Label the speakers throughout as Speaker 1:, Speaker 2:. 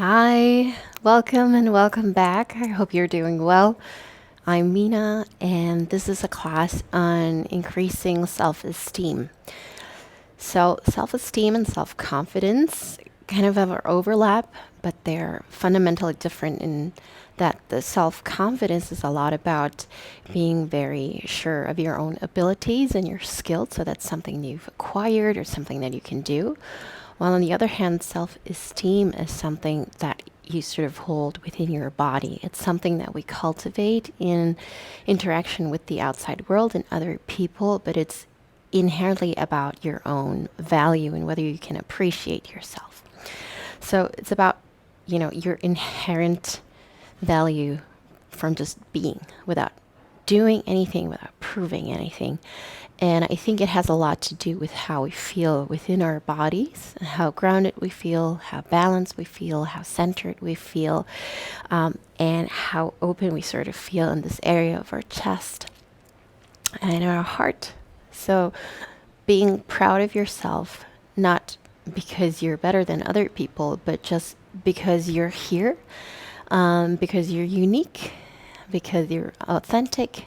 Speaker 1: Hi, welcome and welcome back. I hope you're doing well. I'm Mina, and this is a class on increasing self esteem. So, self esteem and self confidence kind of have an overlap, but they're fundamentally different in that the self confidence is a lot about being very sure of your own abilities and your skills. So, that's something you've acquired or something that you can do. While on the other hand, self esteem is something that you sort of hold within your body. It's something that we cultivate in interaction with the outside world and other people, but it's inherently about your own value and whether you can appreciate yourself. So it's about, your inherent value from just being without doing anything, without proving anything. And I think it has a lot to do with how we feel within our bodies, how grounded we feel, how balanced we feel, how centered we feel, and how open we sort of feel in this area of our chest and our heart. So being proud of yourself, not because you're better than other people, but just because you're here, because you're unique, because you're authentic,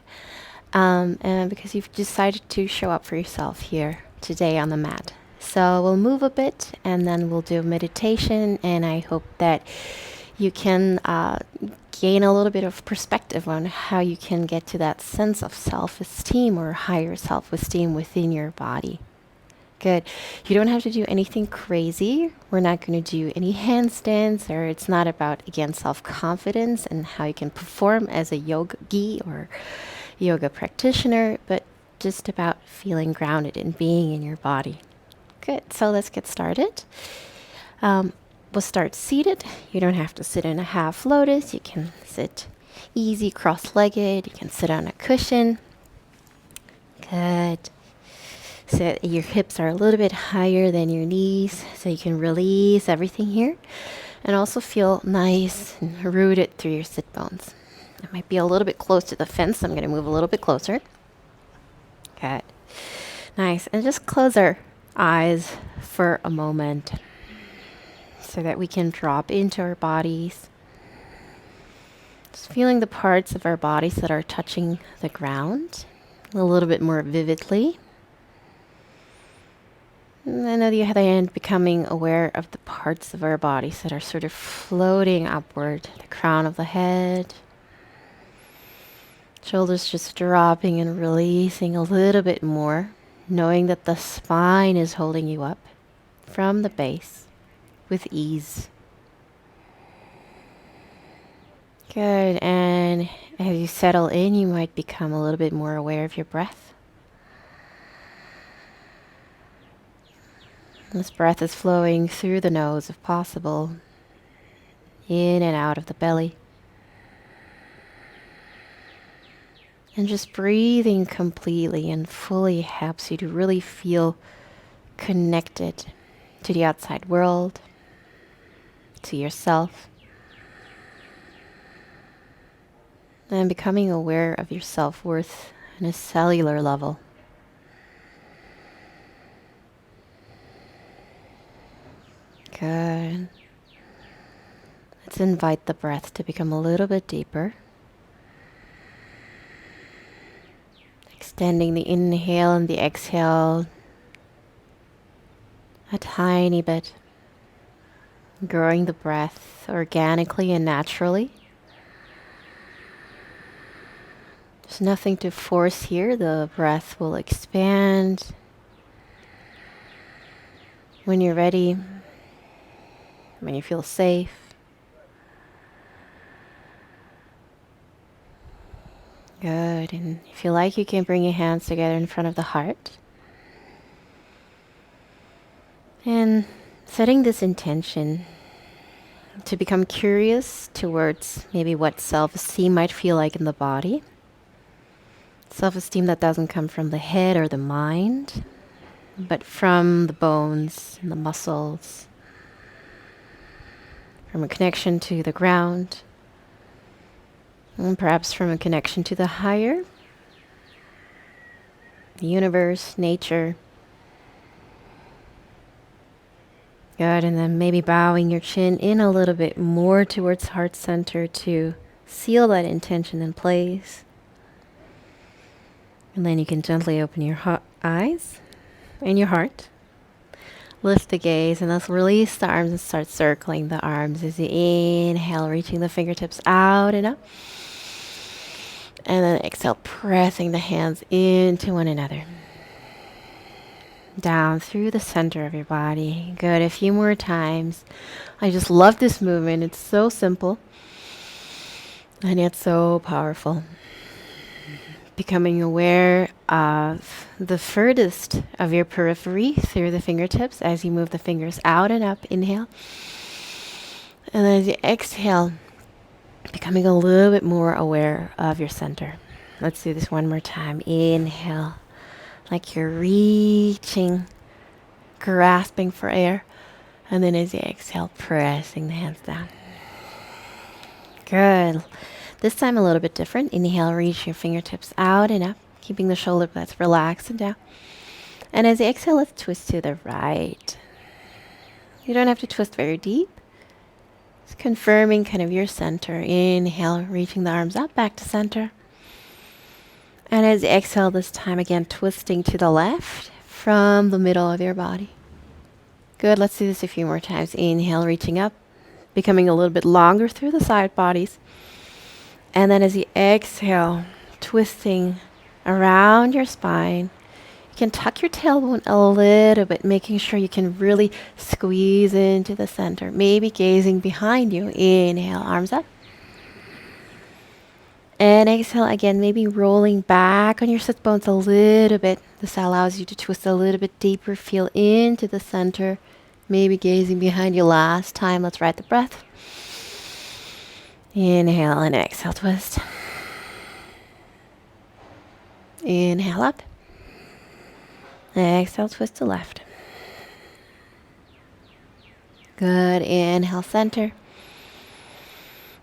Speaker 1: and because you've decided to show up for yourself here today on the mat. So we'll move a bit and then we'll do meditation, and I hope that you can gain a little bit of perspective on how you can get to that sense of self-esteem or higher self-esteem within your body. Good. You don't have to do anything crazy. We're not going to do any handstands, or it's not about, again, self-confidence and how you can perform as a yogi or yoga practitioner, but just about feeling grounded and being in your body. Good. So let's get started. We'll start seated. You don't have to sit in a half lotus. You can sit easy, cross-legged. You can sit on a cushion. Good. So your hips are a little bit higher than your knees, so you can release everything here and also feel nice and rooted through your sit bones. It might be a little bit close to the fence, so I'm going to move a little bit closer. Good. Nice. And just close our eyes for a moment so that we can drop into our bodies. Just feeling the parts of our bodies that are touching the ground a little bit more vividly. And on the other hand, becoming aware of the parts of our bodies that are sort of floating upward, the crown of the head, shoulders just dropping and releasing a little bit more, knowing that the spine is holding you up from the base with ease. Good. And as you settle in, you might become a little bit more aware of your breath. This breath is flowing through the nose if possible, in and out of the belly. And just breathing completely and fully helps you to really feel connected to the outside world, to yourself, and becoming aware of your self-worth on a cellular level. Good. Let's invite the breath to become a little bit deeper. Extending the inhale and the exhale a tiny bit. Growing the breath organically and naturally. There's nothing to force here. The breath will expand. When you're ready, when you feel safe, good. And if you like, you can bring your hands together in front of the heart. And setting this intention to become curious towards maybe what self-esteem might feel like in the body. Self-esteem that doesn't come from the head or the mind, but from the bones and the muscles, from a connection to the ground, and perhaps from a connection to the higher, the universe, nature. Good, and then maybe bowing your chin in a little bit more towards heart center to seal that intention in place. And then you can gently open your eyes and your heart. Lift the gaze and let's release the arms and start circling the arms as you inhale, reaching the fingertips out and up. And then exhale, pressing the hands into one another. Down through the center of your body. Good. A few more times. I just love this movement. It's so simple and yet so powerful. Becoming aware of the furthest of your periphery through the fingertips as you move the fingers out and up. Inhale. And then as you exhale, becoming a little bit more aware of your center. Let's do this one more time. Inhale. Like you're reaching, grasping for air. And then as you exhale, pressing the hands down. Good. This time a little bit different. Inhale, reach your fingertips out and up, keeping the shoulder blades relaxed and down. And as you exhale, let's twist to the right. You don't have to twist very deep. Just confirming kind of your center. Inhale, reaching the arms up, back to center. And as you exhale this time, again, twisting to the left from the middle of your body. Good. Let's do this a few more times. Inhale, reaching up, becoming a little bit longer through the side bodies. And then as you exhale, twisting around your spine. You can tuck your tailbone a little bit, making sure you can really squeeze into the center. Maybe gazing behind you. Inhale, arms up. And exhale again, maybe rolling back on your sit bones a little bit. This allows you to twist a little bit deeper, feel into the center. Maybe gazing behind you last time. Let's ride the breath. Inhale and exhale, twist. Inhale up. Exhale, twist to left. Good. Inhale, center.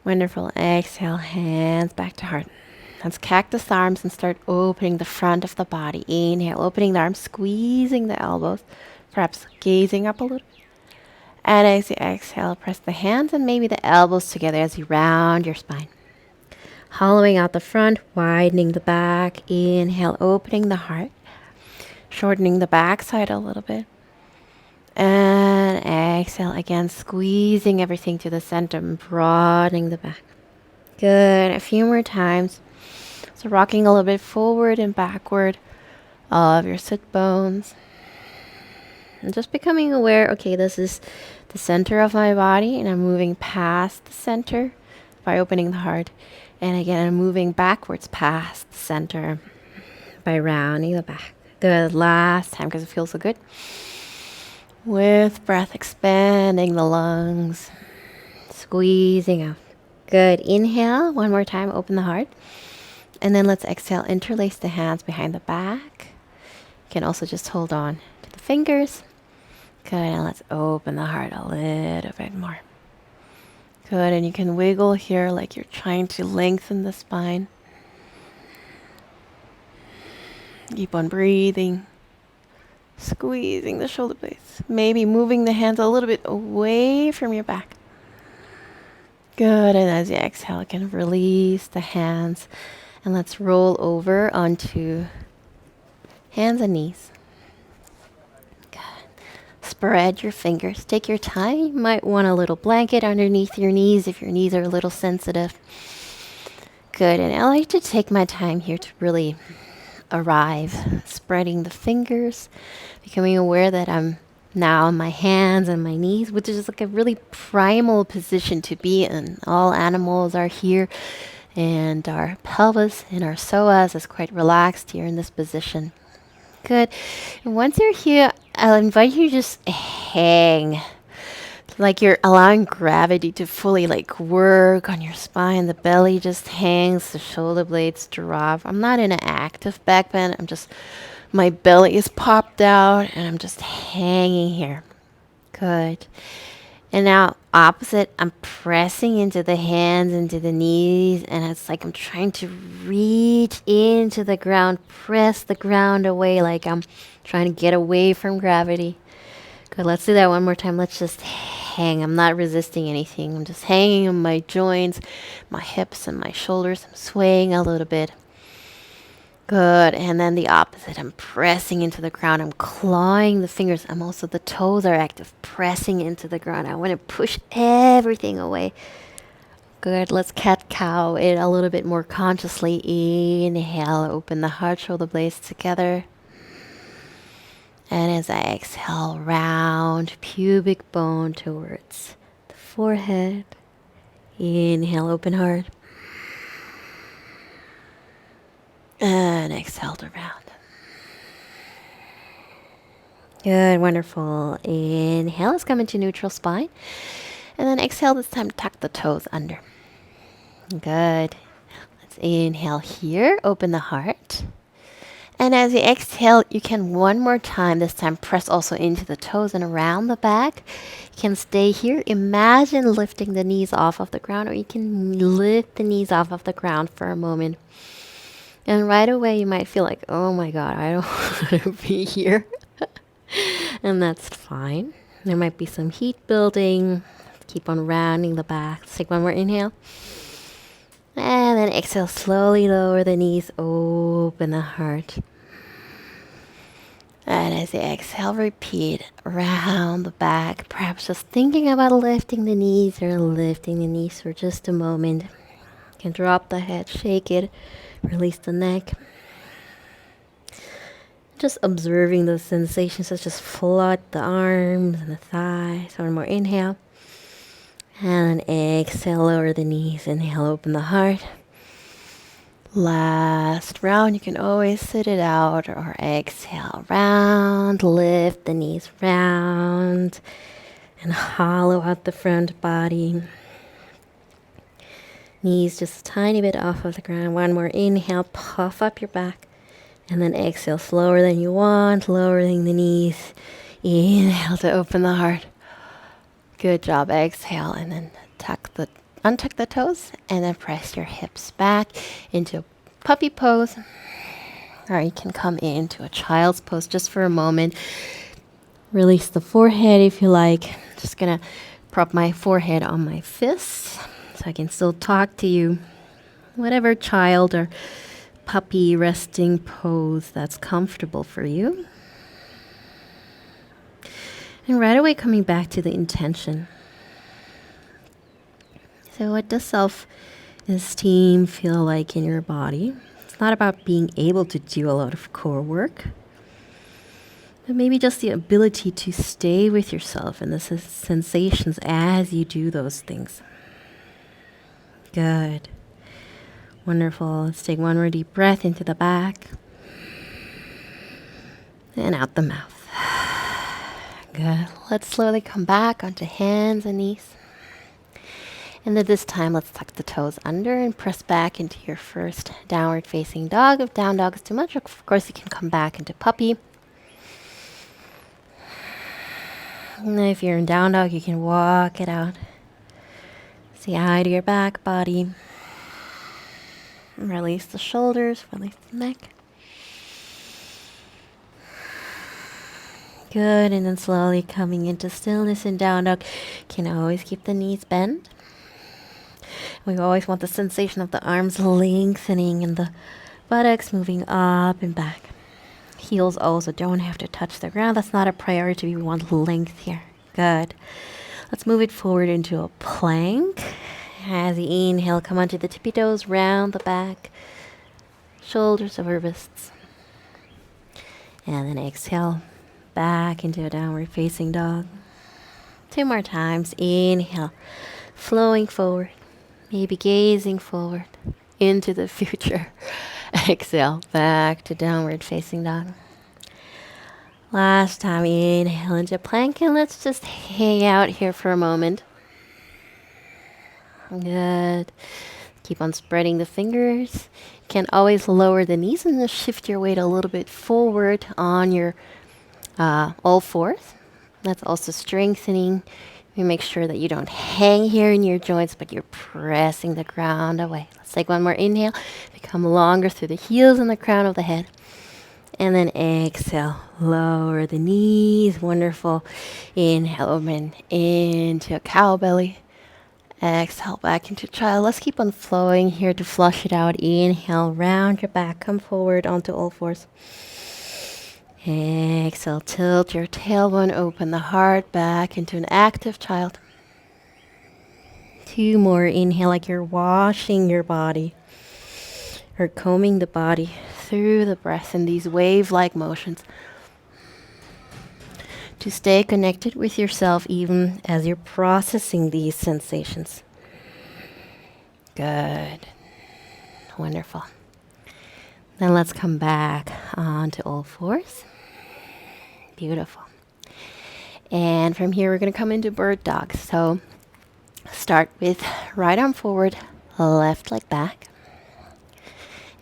Speaker 1: Wonderful. Exhale, hands back to heart. Let's cactus arms and start opening the front of the body. Inhale, opening the arms, squeezing the elbows, perhaps gazing up a little. And as you exhale, press the hands and maybe the elbows together as you round your spine. Hollowing out the front, widening the back. Inhale, opening the heart, shortening the back side a little bit. And exhale again, squeezing everything to the center and broadening the back. Good. A few more times. So rocking a little bit forward and backward of your sit bones. And just becoming aware, okay, this is the center of my body and I'm moving past the center by opening the heart. And again, I'm moving backwards past the center by rounding the back. Good. Last time because it feels so good. With breath, expanding the lungs, squeezing out. Good. Inhale. One more time. Open the heart. And then let's exhale. Interlace the hands behind the back. You can also just hold on to the fingers. Good. And let's open the heart a little bit more. Good. And you can wiggle here like you're trying to lengthen the spine. Keep on breathing. Squeezing the shoulder blades. Maybe moving the hands a little bit away from your back. Good. And as you exhale, you can release the hands. And let's roll over onto hands and knees. Good. Spread your fingers. Take your time. You might want a little blanket underneath your knees if your knees are a little sensitive. Good. And I like to take my time here to really arrive, spreading the fingers, becoming aware that I'm now on my hands and my knees, which is like a really primal position to be in. All animals are here, and our pelvis and our psoas is quite relaxed here in this position. Good. And once you're here, I'll invite you to just hang. Like you're allowing gravity to fully like work on your spine. The belly just hangs, the shoulder blades drop. I'm not in an active back bend. My belly is popped out and I'm just hanging here. Good. And now opposite, I'm pressing into the hands, into the knees, and it's like I'm trying to reach into the ground, press the ground away like I'm trying to get away from gravity. Good, let's do that one more time. Let's just hang. I'm not resisting anything. I'm just hanging on my joints, my hips and my shoulders. I'm swaying a little bit. Good, and then the opposite. I'm pressing into the ground. I'm clawing the fingers. I'm also, the toes are active, pressing into the ground. I want to push everything away. Good, let's cat-cow it a little bit more consciously. Inhale, open the heart, shoulder blades together. And as I exhale, round pubic bone towards the forehead. Inhale, open heart. And exhale to round. Good, wonderful. Inhale, let's come into neutral spine. And then exhale, this time tuck the toes under. Good. Let's inhale here, open the heart. And as you exhale, you can one more time, this time press also into the toes and around the back. You can stay here. Imagine lifting the knees off of the ground, or you can lift the knees off of the ground for a moment. And right away, you might feel like, oh my God, I don't want to be here. And that's fine. There might be some heat building. Keep on rounding the back. Let's take one more inhale. And then exhale, slowly lower the knees, open the heart. And as you exhale, repeat round the back. Perhaps just thinking about lifting the knees or lifting the knees for just a moment. You can drop the head, shake it, release the neck. Just observing those sensations, so just flood the arms and the thighs. One more inhale. And then exhale, lower the knees. Inhale, open the heart. Last round, you can always sit it out or exhale, round, lift the knees round, and hollow out the front body. Knees just a tiny bit off of the ground. One more inhale, puff up your back, and then exhale, slower than you want, lowering the knees. Inhale to open the heart. Good job. Exhale, and then untuck the toes, and then press your hips back into a puppy pose. Or you can come into a child's pose just for a moment. Release the forehead if you like. Just gonna prop my forehead on my fists so I can still talk to you. Whatever child or puppy resting pose that's comfortable for you. And right away coming back to the intention. So what does self-esteem feel like in your body? It's not about being able to do a lot of core work, but maybe just the ability to stay with yourself and the sensations as you do those things. Good. Wonderful. Let's take one more deep breath into the back and out the mouth. Good. Let's slowly come back onto hands and knees. And then this time, let's tuck the toes under and press back into your first downward facing dog. If down dog is too much, of course, you can come back into puppy. And if you're in down dog, you can walk it out. Say hi to your back body. Release the shoulders, release the neck. Good, and then slowly coming into stillness in down dog. Can always keep the knees bent. We always want the sensation of the arms lengthening and the buttocks moving up and back. Heels also don't have to touch the ground. That's not a priority. We want length here. Good. Let's move it forward into a plank. As you inhale, come onto the tippy toes, round the back, shoulders over wrists. And then exhale, back into a downward facing dog. 2 more times. Inhale, flowing forward. Maybe gazing forward into the future. Exhale, back to downward facing dog. Last time, inhale into plank, and let's just hang out here for a moment. Good. Keep on spreading the fingers. You can always lower the knees and just shift your weight a little bit forward on your all fours. That's also strengthening. You make sure that you don't hang here in your joints, but you're pressing the ground away. Let's take one more inhale. Become longer through the heels and the crown of the head. And then exhale, lower the knees. Wonderful. Inhale, open into a cow belly. Exhale back into child. Let's keep on flowing here to flush it out. Inhale, round your back, come forward onto all fours. Exhale, tilt your tailbone, open the heart back into an active child. 2 more. Inhale like you're washing your body or combing the body through the breath in these wave-like motions. To stay connected with yourself even as you're processing these sensations. Good. Wonderful. Then let's come back onto all fours. Beautiful. And from here, we're going to come into bird dog. So start with right arm forward, left leg back.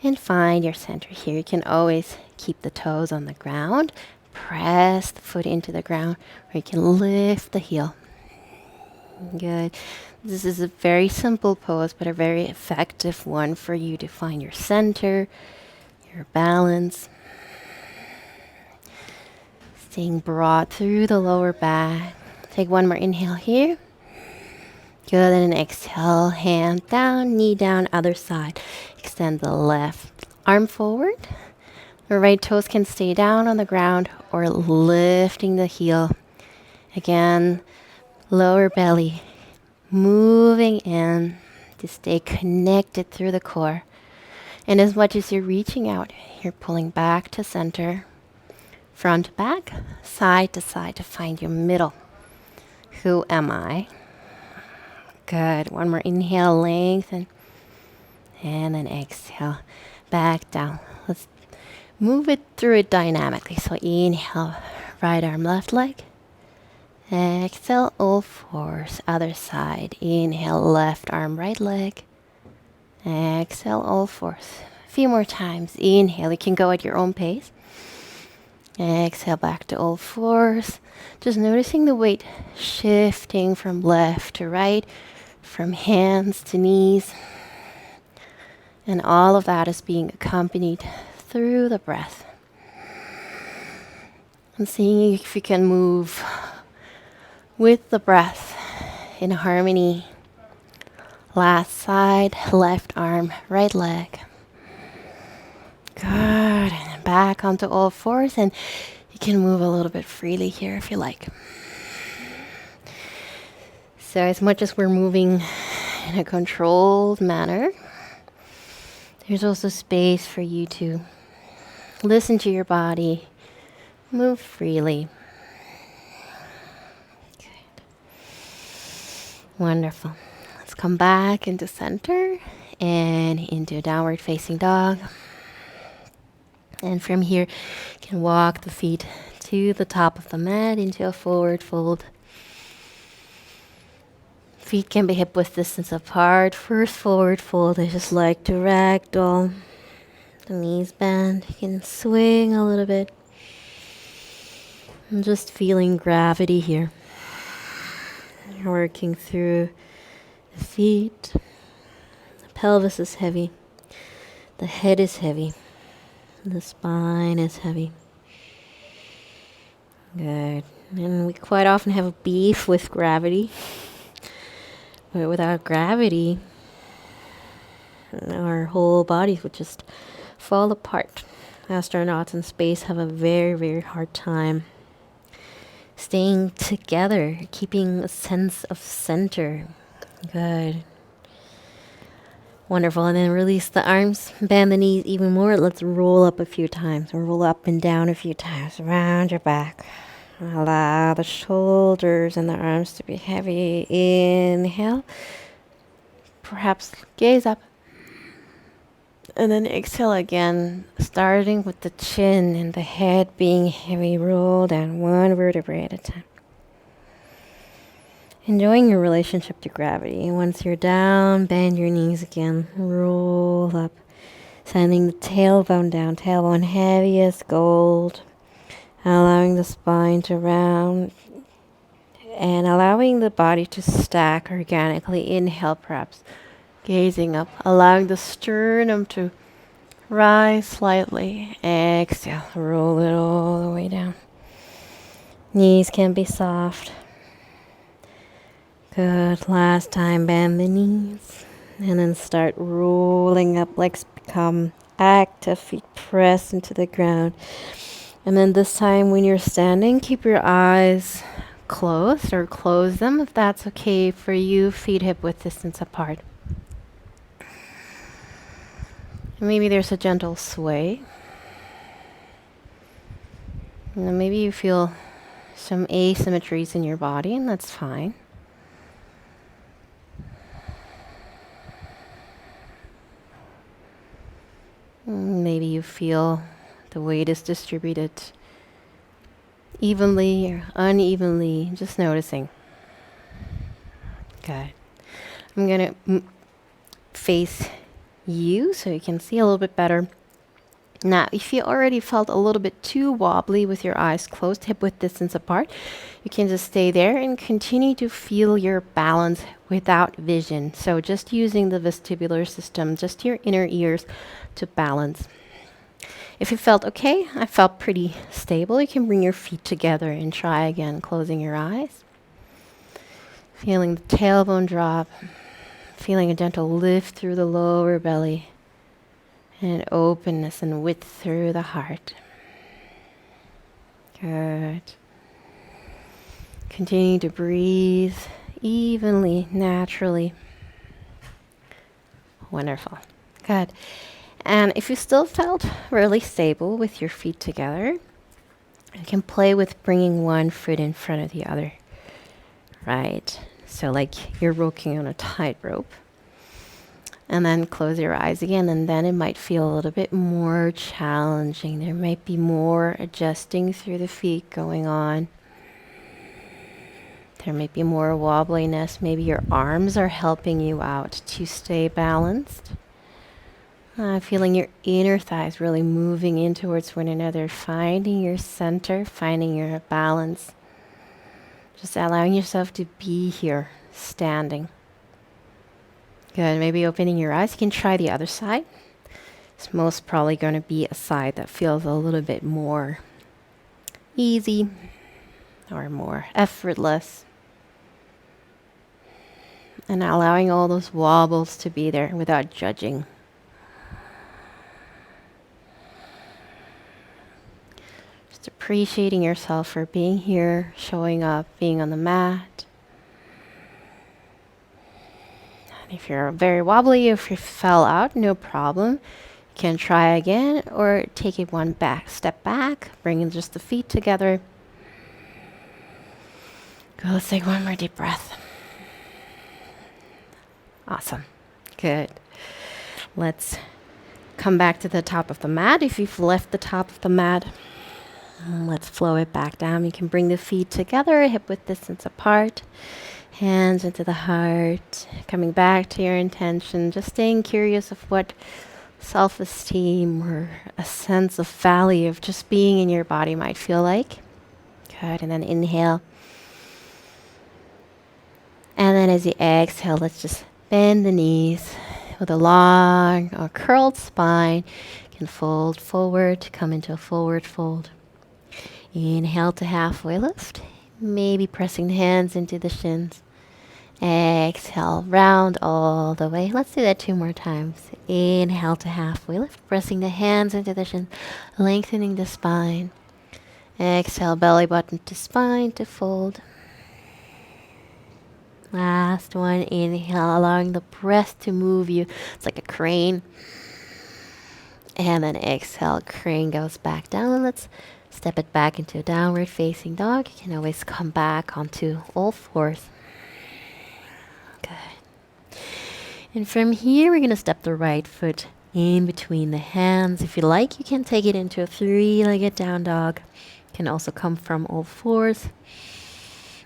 Speaker 1: And find your center here. You can always keep the toes on the ground. Press the foot into the ground, or you can lift the heel. Good. This is a very simple pose, but a very effective one for you to find your center, your balance. Staying broad through the lower back. Take one more inhale here. Good, and exhale, hand down, knee down, other side. Extend the left arm forward. The right toes can stay down on the ground or lifting the heel. Again, lower belly, moving in to stay connected through the core. And as much as you're reaching out, you're pulling back to center, front to back, side to side to find your middle. Who am I? Good. One more inhale, lengthen. And then exhale, back down. Let's move it through it dynamically. So inhale, right arm, left leg. Exhale, all fours, other side. Inhale, left arm, right leg. Exhale, all fours. A few more times. Inhale, you can go at your own pace. Exhale, back to all fours. Just noticing the weight shifting from left to right, from hands to knees. And all of that is being accompanied through the breath. And seeing if you can move with the breath in harmony. Last side, left arm, right leg. Good. And back onto all fours, and you can move a little bit freely here if you like. So as much as we're moving in a controlled manner, there's also space for you to listen to your body, move freely. Good. Wonderful. Let's come back into center and into downward facing dog. And from here, you can walk the feet to the top of the mat into a forward fold. Feet can be hip width distance apart. First forward fold, I just like to ragdoll. The knees bend. You can swing a little bit. I'm just feeling gravity here. Working through the feet. The pelvis is heavy. The head is heavy. The spine is heavy. Good. And we quite often have a beef with gravity. But without gravity, our whole bodies would just fall apart. Astronauts in space have a very, very hard time staying together, keeping a sense of center. Good. Wonderful. And then release the arms, bend the knees even more. Let's roll up a few times. Roll up and down a few times. Around your back. Allow the shoulders and the arms to be heavy. Inhale. Perhaps gaze up. And then exhale again, starting with the chin and the head being heavy. Roll down one vertebrae at a time. Enjoying your relationship to gravity. Once you're down, bend your knees again. Roll up. Sending the tailbone down. Tailbone heavy as gold. Allowing the spine to round. And allowing the body to stack organically. Inhale, perhaps gazing up. Allowing the sternum to Rise slightly. Exhale. Roll it all the way down. Knees can be soft. Good. Last time, bend the knees. And then start rolling up. Legs become active. Feet press into the ground. And then this time when you're standing, keep your eyes closed or close them if that's okay for you. Feet hip width distance apart. Maybe there's a gentle sway. And then maybe you feel some asymmetries in your body, and that's fine. Maybe you feel the weight is distributed evenly or unevenly, just noticing. Good. I'm going to face you so you can see a little bit better. Now, if you already felt a little bit too wobbly with your eyes closed, hip width distance apart, you can just stay there and continue to feel your balance without vision. So just using the vestibular system, just your inner ears to balance. If you felt okay, I felt pretty stable, you can bring your feet together and try again, closing your eyes. Feeling the tailbone drop, feeling a gentle lift through the lower belly. And openness and width through the heart. Good. Continue to breathe evenly, naturally. Wonderful. Good. And if you still felt really stable with your feet together, you can play with bringing one foot in front of the other. Right? So like you're walking on a tightrope. And then close your eyes again, and then it might feel a little bit more challenging. There might be more adjusting through the feet going on. There might be more wobbliness. Maybe your arms are helping you out to stay balanced. Feeling your inner thighs really moving in towards one another, finding your center, finding your balance. Just allowing yourself to be here, standing. Good. Maybe opening your eyes. You can try the other side. It's most probably going to be a side that feels a little bit more easy or more effortless. And allowing all those wobbles to be there without judging. Just appreciating yourself for being here, showing up, being on the mat. If you're very wobbly, if you fell out, no problem. You can try again or take it one step back, bringing just the feet together. Go, let's take one more deep breath. Awesome. Good. Let's come back to the top of the mat. If you've left the top of the mat, let's flow it back down. You can bring the feet together, hip width distance apart. Hands into the heart, coming back to your intention, just staying curious of what self-esteem or a sense of value of just being in your body might feel like. Good, and then inhale. And then as you exhale, let's just bend the knees with a long or curled spine. You can fold forward, come into a forward fold. Inhale to halfway lift, maybe pressing the hands into the shins. Exhale, round all the way. Let's do that 2 more times. Inhale to halfway lift, pressing the hands into the shins, lengthening the spine. Exhale, belly button to spine to fold. Last one, inhale, allowing the breath to move you. It's like a crane. And then exhale, crane goes back down. And let's step it back into a downward facing dog. You can always come back onto all fours. Good. And from here, we're going to step the right foot in between the hands. If you like, you can take it into a 3-legged down dog. You can also come from all fours.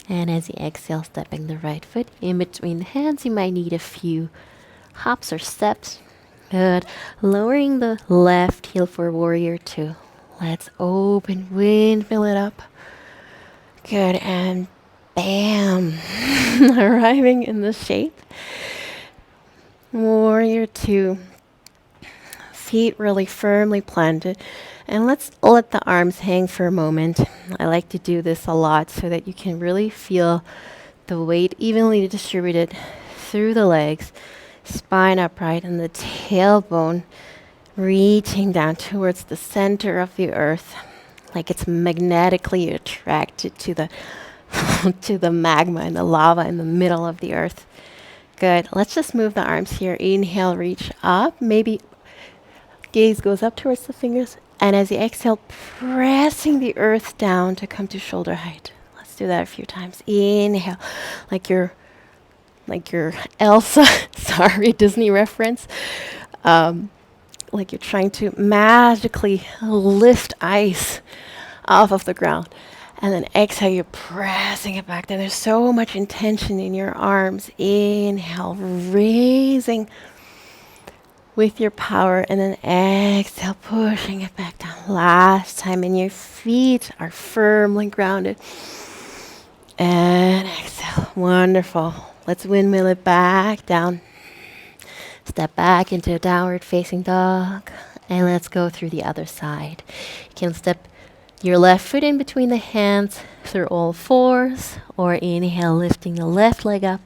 Speaker 1: And as you exhale, stepping the right foot in between the hands, you might need a few hops or steps. Good. Lowering the left heel for warrior 2. Let's open, windmill it up. Good, and bam. Arriving in the shape. Warrior 2. feet really firmly planted. And let's let the arms hang for a moment. I like to do this a lot so that you can really feel the weight evenly distributed through the legs, spine upright, and the tailbone reaching down towards the center of the earth, like it's magnetically attracted to the to the magma and the lava in the middle of the earth. Good. Let's just move the arms here. Inhale, reach up. Maybe gaze goes up towards the fingers. And as you exhale, pressing the earth down to come to shoulder height. Let's do that a few times. Inhale, like your Elsa, sorry, Disney reference. Like you're trying to magically lift ice off of the ground. And then exhale, you're pressing it back down. There's so much intention in your arms. Inhale, raising with your power. And then exhale, pushing it back down. Last time. And your feet are firmly grounded. And exhale. Wonderful. Let's windmill it back down. Step back into a downward facing dog. And let's go through the other side. You can step your left foot in between the hands through all fours, or inhale, lifting the left leg up.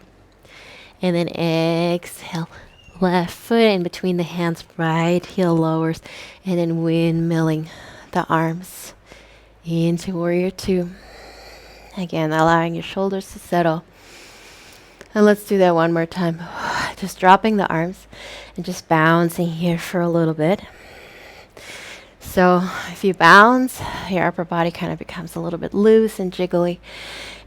Speaker 1: And then exhale, left foot in between the hands, right heel lowers. And then windmilling the arms into warrior two. Again, allowing your shoulders to settle. And let's do that one more time. Just dropping the arms and just bouncing here for a little bit. So if you bounce, your upper body kind of becomes a little bit loose and jiggly.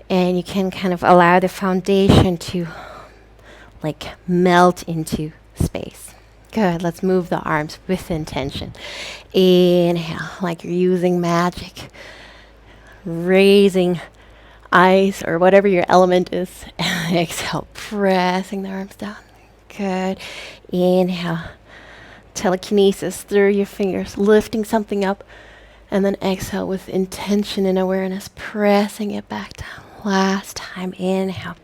Speaker 1: And you can kind of allow the foundation to like melt into space. Good. Let's move the arms with intention. Inhale, like you're using magic. Raising ice or whatever your element is. Exhale, pressing the arms down. Good. Inhale. Telekinesis through your fingers, lifting something up. And then exhale with intention and awareness, pressing it back down. Last time, inhale.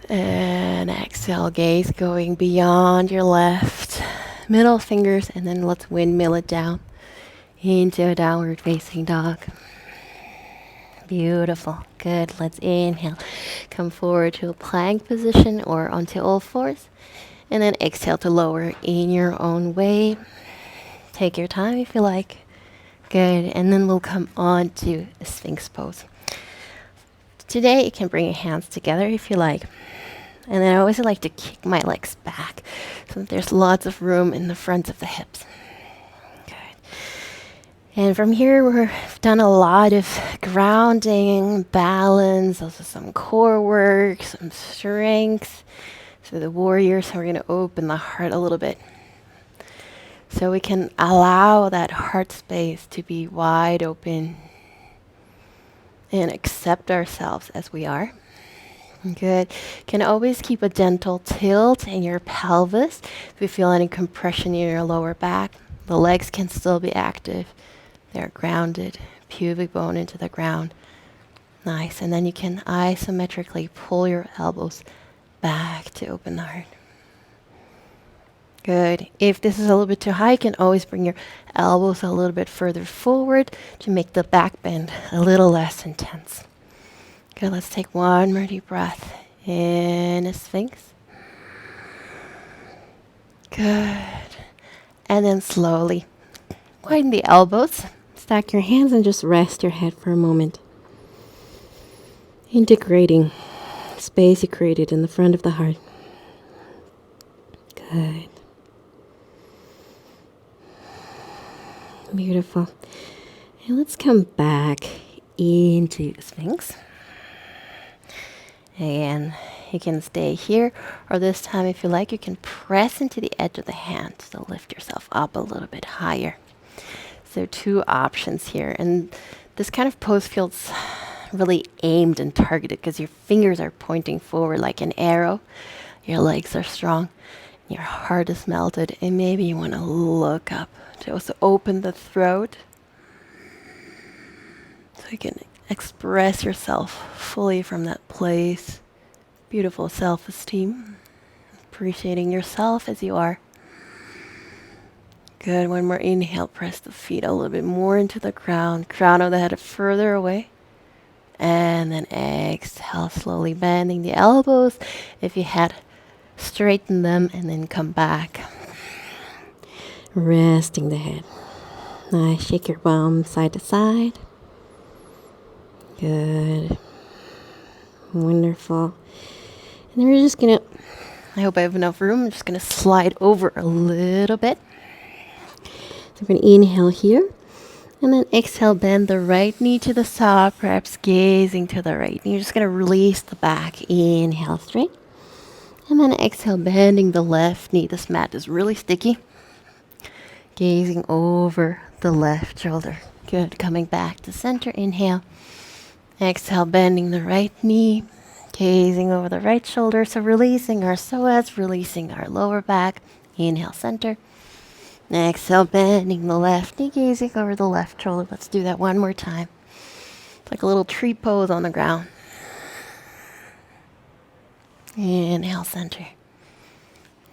Speaker 1: And exhale, gaze going beyond your left. Middle fingers, and then let's windmill it down into a downward facing dog. Beautiful. Good. Let's inhale. Come forward to a plank position or onto all fours. And then exhale to lower in your own way. Take your time if you like. Good. And then we'll come on to a Sphinx pose. Today you can bring your hands together if you like. And then I always like to kick my legs back so that there's lots of room in the front of the hips. And from here, we've done a lot of grounding, balance, also some core work, some strength. So the warriors, we're going to open the heart a little bit. So we can allow that heart space to be wide open and accept ourselves as we are. Good. Can always keep a gentle tilt in your pelvis. If you feel any compression in your lower back, the legs can still be active. They're grounded, pubic bone into the ground. Nice. And then you can isometrically pull your elbows back to open the heart. Good. If this is a little bit too high, you can always bring your elbows a little bit further forward to make the back bend a little less intense. Good. Let's take one more deep breath in a Sphinx. Good. And then slowly widen the elbows. Stack your hands and just rest your head for a moment. Integrating space you created in the front of the heart. Good. Beautiful. And let's come back into Sphinx. Again, you can stay here, or this time if you like, you can press into the edge of the hand to lift yourself up a little bit higher. So two options here, and this kind of pose feels really aimed and targeted because your fingers are pointing forward like an arrow. Your legs are strong, your heart is melted, and maybe you want to look up to also open the throat so you can express yourself fully from that place. Beautiful self-esteem, Appreciating yourself as you are. Good. One more inhale. Press the feet a little bit more into the ground. Crown of the head further away. And then exhale, slowly bending the elbows. If you had, straighten them and then come back. Resting the head. Nice. Shake your bum side to side. Good. Wonderful. And then we're just going to, I hope I have enough room. I'm just going to slide over a little bit. So we're going to inhale here. And then exhale, bend the right knee to the side, perhaps gazing to the right. And you're just going to release the back. Inhale straight. And then exhale, bending the left knee. This mat is really sticky. Gazing over the left shoulder. Good. Coming back to center. Inhale. Exhale, bending the right knee. Gazing over the right shoulder. So releasing our psoas, releasing our lower back. Inhale, center. Exhale, bending the left knee, gazing over the left shoulder. Let's do that one more time. It's like a little tree pose on the ground. Inhale, center.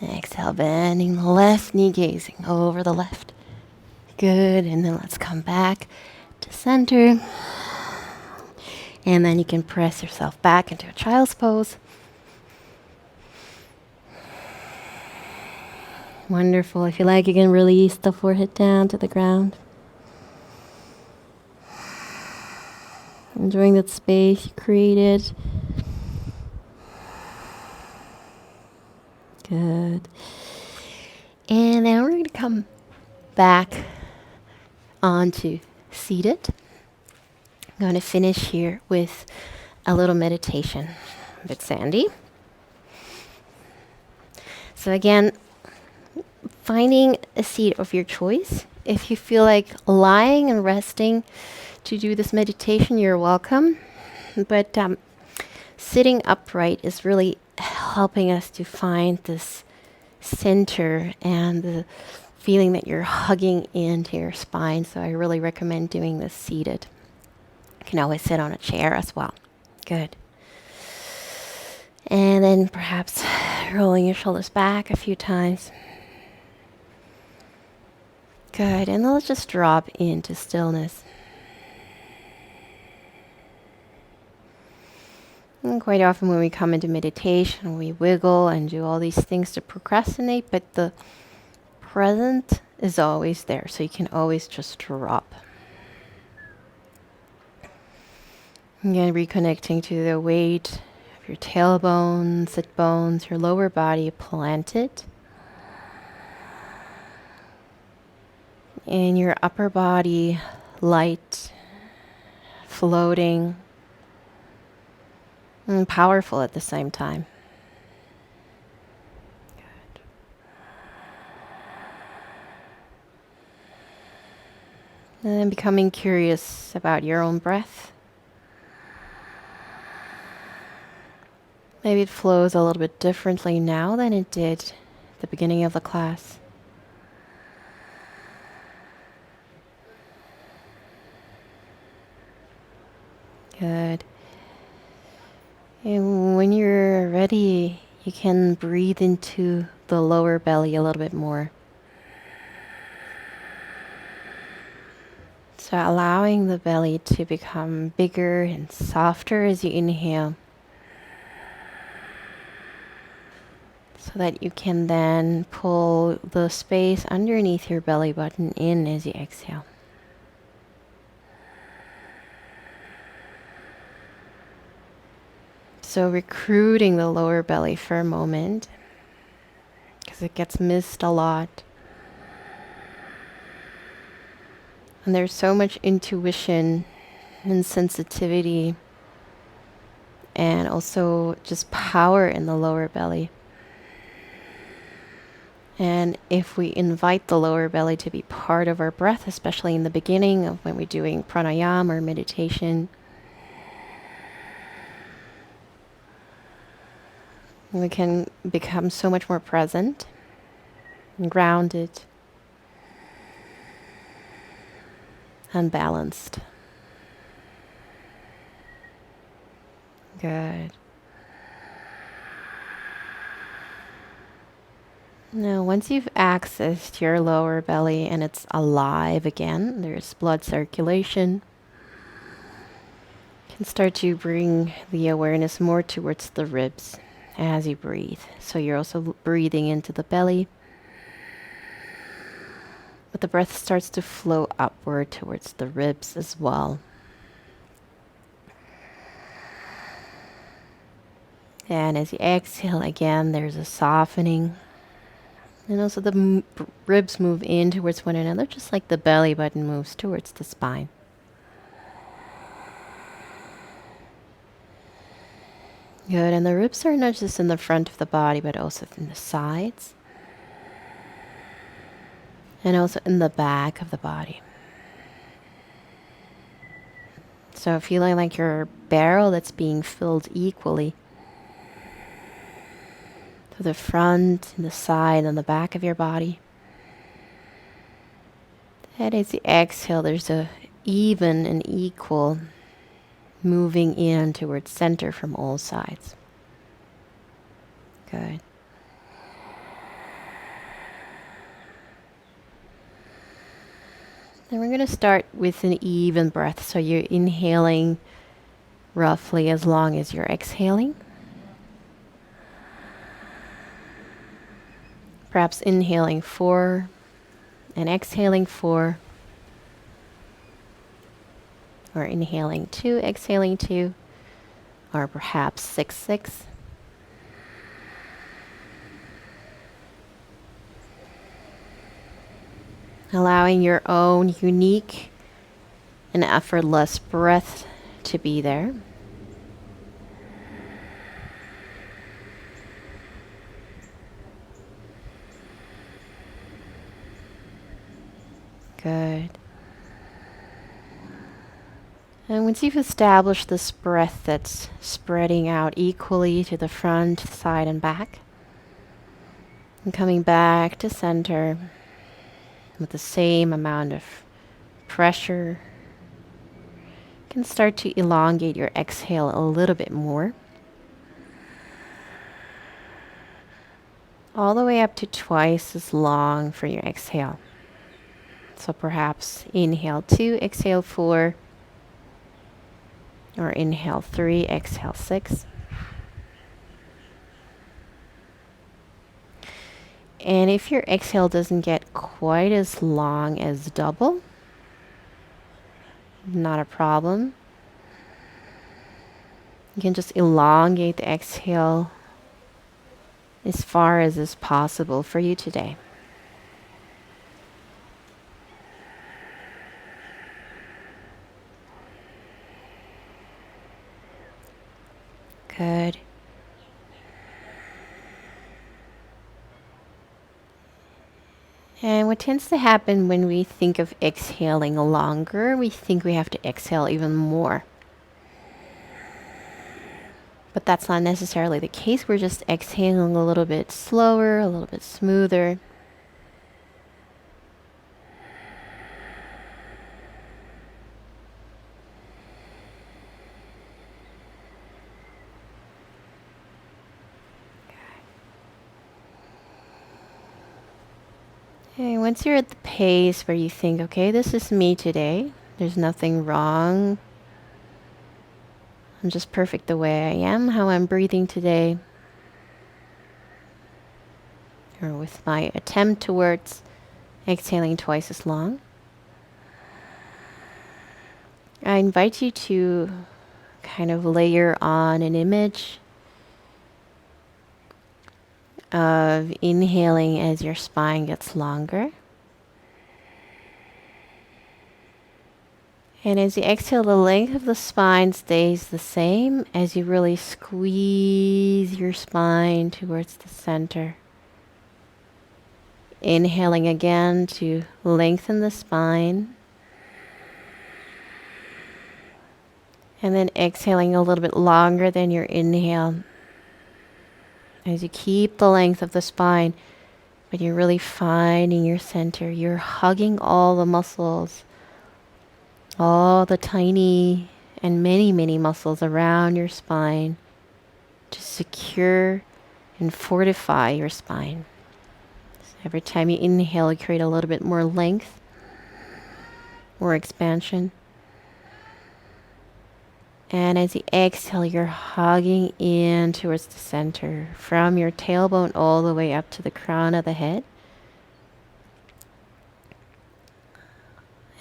Speaker 1: Exhale, bending the left knee, gazing over the left. Good. And then let's come back to center. And then you can press yourself back into a child's pose. Wonderful. If you like, you can release the forehead down to the ground. Enjoying that space you created. Good. And now we're going to come back onto seated. I'm going to finish here with a little meditation. A bit sandy. So again, finding a seat of your choice. If you feel like lying and resting to do this meditation, you're welcome. But sitting upright is really helping us to find this center and the feeling that you're hugging into your spine. So I really recommend doing this seated. You can always sit on a chair as well. Good. And then perhaps rolling your shoulders back a few times. Good. And then let's just drop into stillness. And quite often when we come into meditation, we wiggle and do all these things to procrastinate, but the present is always there, so you can always just drop. Again, reconnecting to the weight of your tailbone, sit bones, your lower body planted. And your upper body light, floating, and powerful at the same time. Good. And then becoming curious about your own breath. Maybe it flows a little bit differently now than it did at the beginning of the class. Good. And when you're ready, you can breathe into the lower belly a little bit more. So allowing the belly to become bigger and softer as you inhale. So that you can then pull the space underneath your belly button in as you exhale. So recruiting the lower belly for a moment, because it gets missed a lot. And there's so much intuition and sensitivity and also just power in the lower belly. And if we invite the lower belly to be part of our breath, especially in the beginning of when we're doing pranayama or meditation, we can become so much more present and grounded and balanced. Good. Now, once you've accessed your lower belly and it's alive again, there's blood circulation, you can start to bring the awareness more towards the ribs as you breathe. So you're also breathing into the belly, but the breath starts to flow upward towards the ribs as well. And as you exhale again, there's a softening. And also the ribs move in towards one another, just like the belly button moves towards the spine. Good, and the ribs are not just in the front of the body, but also in the sides. And also in the back of the body. So feeling like your barrel that's being filled equally to the front, and the side, and the back of your body. And as you exhale, there's a even and equal moving in towards center from all sides. Good. And we're going to start with an even breath. So you're inhaling roughly as long as you're exhaling. Perhaps inhaling 4 and exhaling 4. Or inhaling 2, exhaling 2. Or perhaps 6, 6. Allowing your own unique and effortless breath to be there. Good. And once you've established this breath that's spreading out equally to the front, side, and back, and coming back to center with the same amount of pressure, you can start to elongate your exhale a little bit more. All the way up to twice as long for your exhale. So perhaps inhale 2, exhale 4, or inhale 3, exhale 6. And if your exhale doesn't get quite as long as double, not a problem. You can just elongate the exhale as far as is possible for you today. Good. And what tends to happen when we think of exhaling longer, we think we have to exhale even more. But that's not necessarily the case. We're just exhaling a little bit slower, a little bit smoother. Okay, once you're at the pace where you think, okay, this is me today. There's nothing wrong. I'm just perfect the way I am, how I'm breathing today. Or with my attempt towards exhaling twice as long. I invite you to kind of layer on an image of inhaling as your spine gets longer. And as you exhale, the length of the spine stays the same as you really squeeze your spine towards the center. Inhaling again to lengthen the spine. And then exhaling a little bit longer than your inhale. As you keep the length of the spine, but you're really finding your center. You're hugging all the muscles, all the tiny and many, many muscles around your spine to secure and fortify your spine. Every time you inhale, you create a little bit more length, more expansion. And as you exhale, you're hugging in towards the center from your tailbone all the way up to the crown of the head.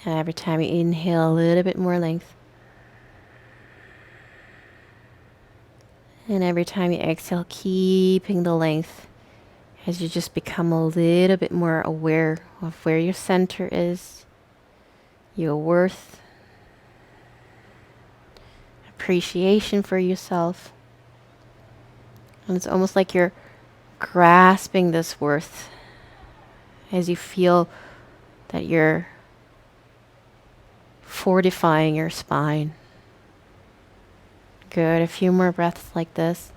Speaker 1: And every time you inhale, a little bit more length. And every time you exhale, keeping the length as you just become a little bit more aware of where your center is, your worth, appreciation for yourself. And it's almost like you're grasping this worth as you feel that you're fortifying your spine. Good. A few more breaths like this.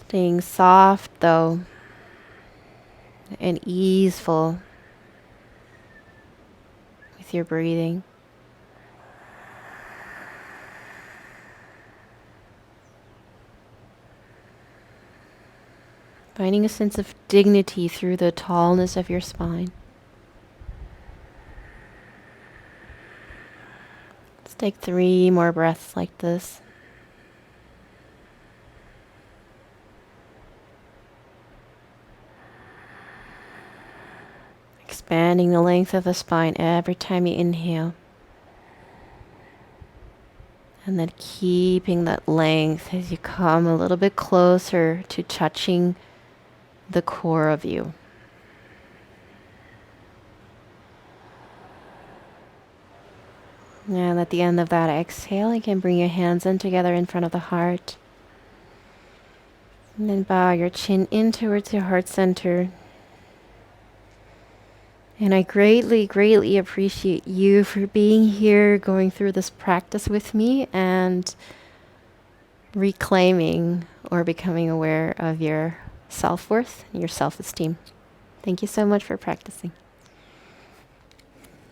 Speaker 1: Staying soft though and easeful with your breathing. Finding a sense of dignity through the tallness of your spine. Let's take 3 more breaths like this. Expanding the length of the spine every time you inhale. And then keeping that length as you come a little bit closer to touching the core of you. And at the end of that exhale, you can bring your hands in together in front of the heart. And then bow your chin in towards your heart center. And I greatly, greatly appreciate you for being here, going through this practice with me and reclaiming or becoming aware of your self-worth, your self-esteem. Thank you so much for practicing.